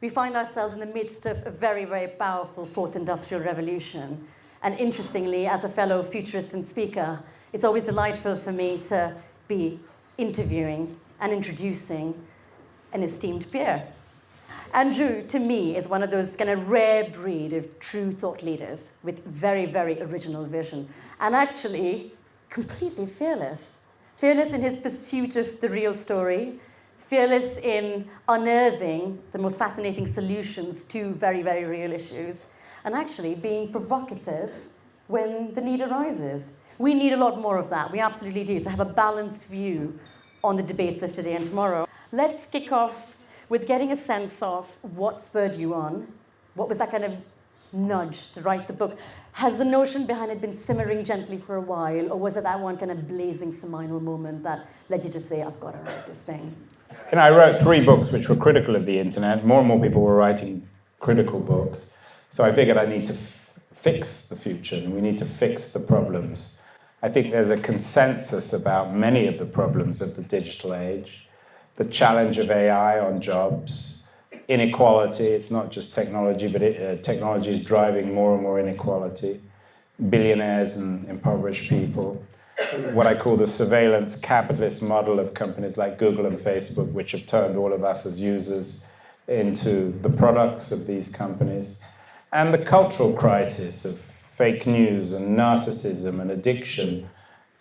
we find ourselves in the midst of a very, very powerful fourth industrial revolution. And interestingly, as a fellow futurist and speaker, it's always delightful for me to be interviewing and introducing an esteemed peer. Andrew, to me, is one of those kind of rare breed of true thought leaders with very, very original vision, and actually completely fearless. Fearless in his pursuit of the real story, fearless in unearthing the most fascinating solutions to very, very real issues, and actually being provocative when the need arises. We need a lot more of that. We absolutely do, to have a balanced view on the debates of today and tomorrow. Let's kick off with getting a sense of what spurred you on. What was that kind of nudge to write the book? Has the notion behind it been simmering gently for a while, or was it that one kind of blazing seminal moment that led you to say, I've got to write this thing? And I wrote 3 books which were critical of the internet. More and more people were writing critical books. So I figured I need to fix the future, and we need to fix the problems. I think there's a consensus about many of the problems of the digital age. The challenge of AI on jobs, inequality, it's not just technology, but technology is driving more and more inequality, billionaires and impoverished people, what I call the surveillance capitalist model of companies like Google and Facebook, which have turned all of us as users into the products of these companies, and the cultural crisis of fake news and narcissism and addiction.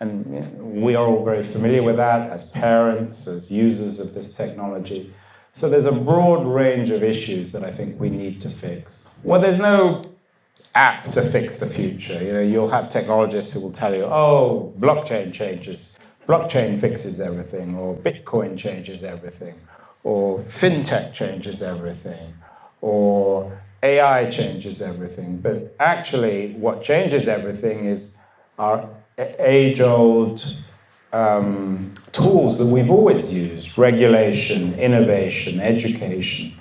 And we are all very familiar with that as parents, as users of this technology. So there's a broad range of issues that I think we need to fix. Well, there's no app to fix the future. You know, you'll have technologists who will tell you, oh, blockchain fixes everything, or Bitcoin changes everything, or fintech changes everything, or AI changes everything. But actually, what changes everything is our age-old tools that we've always used: regulation, innovation, education,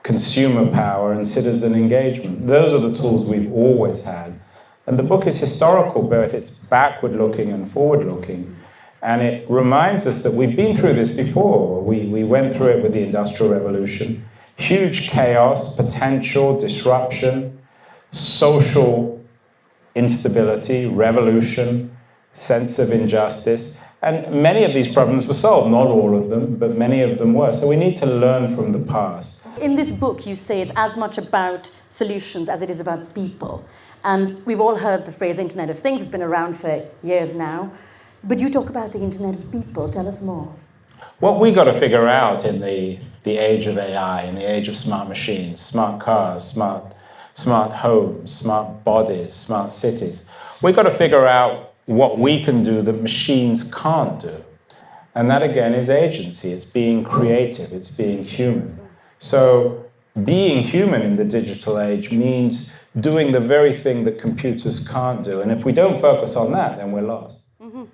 consumer power, and citizen engagement. Those are the tools we've always had. And the book is historical, both it's backward-looking and forward-looking. And it reminds us that we've been through this before. We went through it with the Industrial Revolution. Huge chaos, potential, disruption, social instability, revolution, sense of injustice. And many of these problems were solved, not all of them, but many of them were. So we need to learn from the past. In this book, you say it's as much about solutions as it is about people. And we've all heard the phrase Internet of Things. It's been around for years now. But you talk about the Internet of People. Tell us more. What we got to figure out in the age of AI, in the age of smart machines, smart cars, smart homes, smart bodies, smart cities, we've got to figure out what we can do that machines can't do. And that, again, is agency. It's being creative. It's being human. So being human in the digital age means doing the very thing that computers can't do. And if we don't focus on that, then we're lost. Mm-hmm.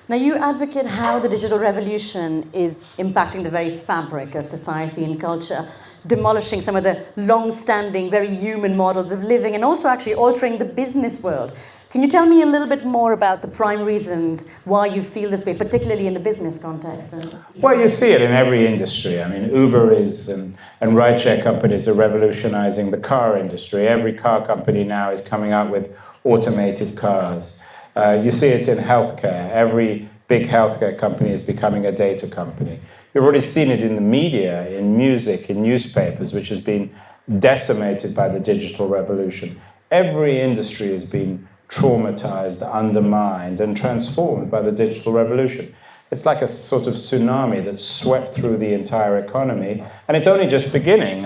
Now, you advocate how the digital revolution is impacting the very fabric of society and culture, demolishing some of the long-standing, very human models of living, and also actually altering the business world. Can you tell me a little bit more about the prime reasons why you feel this way, particularly in the business context? Well, you see it in every industry. I mean, Uber is, and rideshare companies are revolutionizing the car industry. Every car company now is coming out with automated cars. You see it in healthcare. Every big healthcare company is becoming a data company. You've already seen it in the media, in music, in newspapers, which has been decimated by the digital revolution. Every industry has been traumatized, undermined, and transformed by the digital revolution. It's like a sort of tsunami that swept through the entire economy, and it's only just beginning.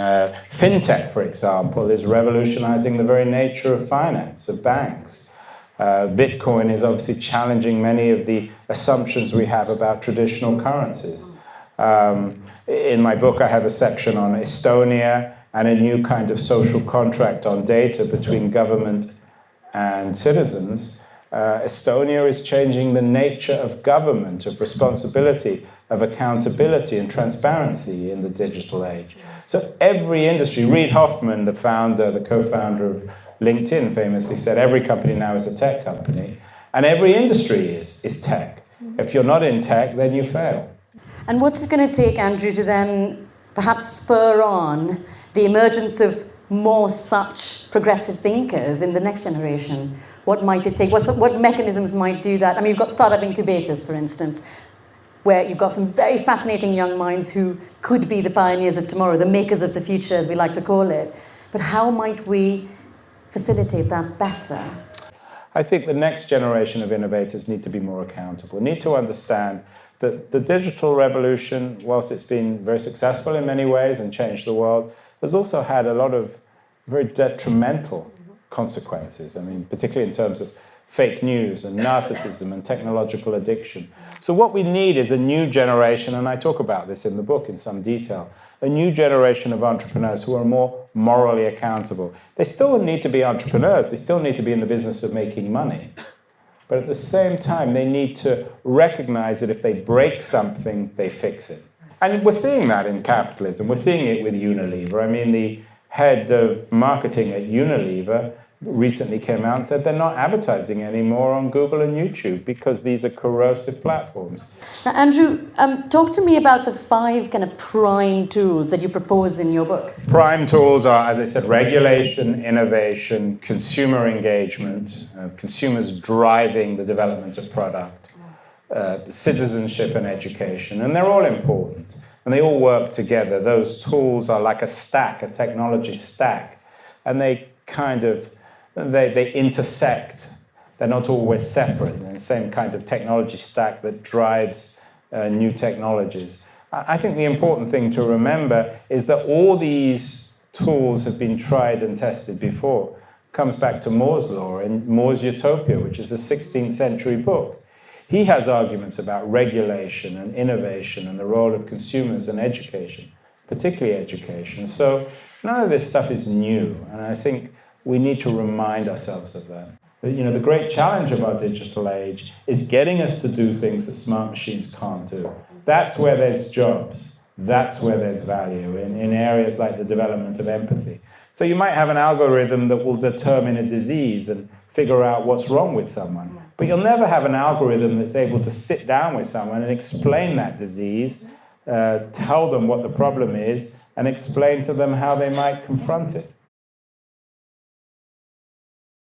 Fintech, for example, is revolutionizing the very nature of finance, of banks. Bitcoin is obviously challenging many of the assumptions we have about traditional currencies. In my book, I have a section on Estonia and a new kind of social contract on data between government and citizens. Estonia is changing the nature of government, of responsibility, of accountability and transparency in the digital age. So every industry, Reid Hoffman, the founder, the co-founder of LinkedIn, famously said every company now is a tech company, and every industry is tech. If you're not in tech, then you fail. And what's it going to take, Andrew, to then perhaps spur on the emergence of more such progressive thinkers in the next generation? What might it take? What mechanisms might do that? I mean, you've got startup incubators, for instance, where you've got some very fascinating young minds who could be the pioneers of tomorrow, the makers of the future, as we like to call it. But how might we facilitate that better? I think the next generation of innovators need to be more accountable, need to understand that the digital revolution, whilst it's been very successful in many ways and changed the world, has also had a lot of very detrimental consequences. I mean, particularly in terms of fake news and narcissism and technological addiction. So what we need is a new generation, and I talk about this in the book in some detail, a new generation of entrepreneurs who are more morally accountable. They still need to be entrepreneurs, they still need to be in the business of making money. But at the same time, they need to recognize that if they break something, they fix it. And we're seeing that in capitalism. We're seeing it with Unilever. I mean, the head of marketing at Unilever recently came out and said they're not advertising anymore on Google and YouTube because these are corrosive platforms. Now, Andrew, talk to me about the 5 kind of prime tools that you propose in your book. Prime tools are, as I said, regulation, innovation, consumer engagement, consumers driving the development of product, citizenship and education, and they're all important. And they all work together. Those tools are like a stack, a technology stack, and they kind of they intersect. They're not always separate. They're the same kind of technology stack that drives new technologies. I think the important thing to remember is that all these tools have been tried and tested before. It comes back to Moore's Law and Moore's Utopia, which is a 16th century book. He has arguments about regulation and innovation and the role of consumers and education, particularly education. So none of this stuff is new, and I think we need to remind ourselves of that. You know, the great challenge of our digital age is getting us to do things that smart machines can't do. That's where there's jobs. That's where there's value, in areas like the development of empathy. So you might have an algorithm that will determine a disease and figure out what's wrong with someone. But you'll never have an algorithm that's able to sit down with someone and explain that disease, tell them what the problem is, and explain to them how they might confront it.